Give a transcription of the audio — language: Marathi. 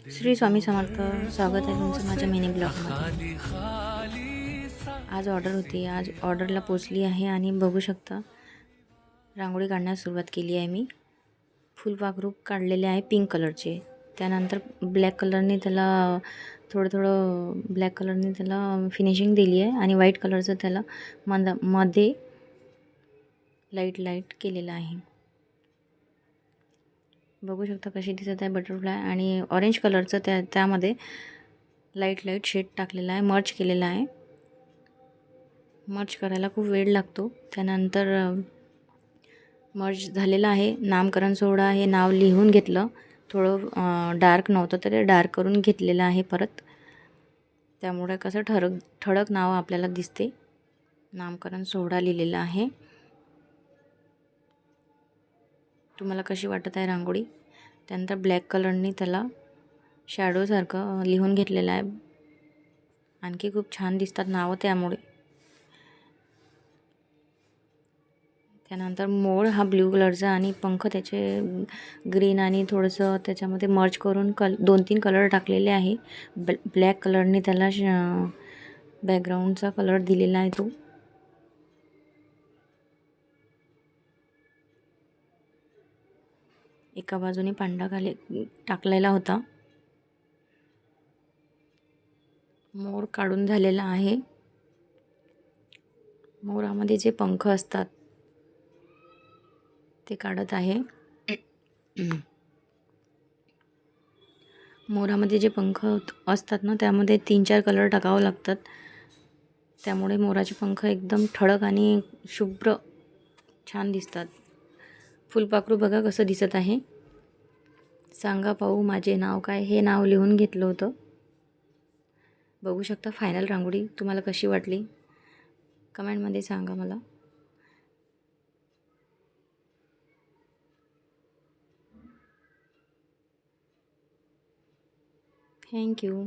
श्री स्वामी समर्थ. स्वागत आहे तुमचं माझ्या मिनी ब्लॉगमध्ये. आज ऑर्डर होती, आज ऑर्डरला पोचली आहे आणि बघू शकता रांगोळी काढण्यास सुरुवात केली आहे मी. फुलपाखरू काढलेले आहे पिंक कलरचे. त्यानंतर ब्लॅक कलरने त्याला थोडं ब्लॅक कलरने त्याला फिनिशिंग दिली आहे आणि व्हाईट कलरचं त्याला मध्ये लाईट केलेलं आहे. बघू शकता कशी दिसत आहे बटरफ्लाय आणि ऑरेंज कलरचं त्यामध्ये लाईट शेड टाकलेला आहे, मर्ज केलेला आहे. मर्ज करायला खूप वेळ लागतो. त्यानंतर मर्ज झालेला आहे. नामकरण सोहळा हे नाव लिहून घेतलं. थोडं डार्क नव्हतं तर ते डार्क करून घेतलेलं आहे परत. त्यामुळे कसं ठळक नाव आपल्याला दिसते. नामकरण सोहळा लिहिलेला आहे. तुम्हाला कशी वाटत आहे रांगोळी? त्यानंतर ब्लॅक कलरने त्याला शॅडोसारखं लिहून घेतलेलं आहे. आणखी खूप छान दिसतात नावं त्यामुळे. त्यानंतर मोर हा ब्ल्यू कलरचा आणि पंख त्याचे ग्रीन आणि थोडंसं त्याच्यामध्ये मर्ज करून 2-3 कलर टाकलेले आहे. ब्लॅक कलरने त्याला बॅकग्राऊंडचा कलर दिलेला आहे तो. एका बाजूने पांढरा खाली टाकलेला होता. मोर काढून झालेला आहे. मोरामध्ये जे पंख असतात ते काढत आहे. मोरामध्ये जे पंख असतात ना त्यामध्ये 3-4 कलर टाकावं लागतात. त्यामुळे मोराचे पंख एकदम ठळक आणि शुभ्र छान दिसतात. फुलपाखरू बघा कसं दिसत आहे. सांगा पाहू माझे नाव काय, हे नाव लिहून घेतलं होतं. बघू शकता फायनल रांगोळी तुम्हाला कशी वाटली कमेंटमध्ये सांगा मला. थँक्यू.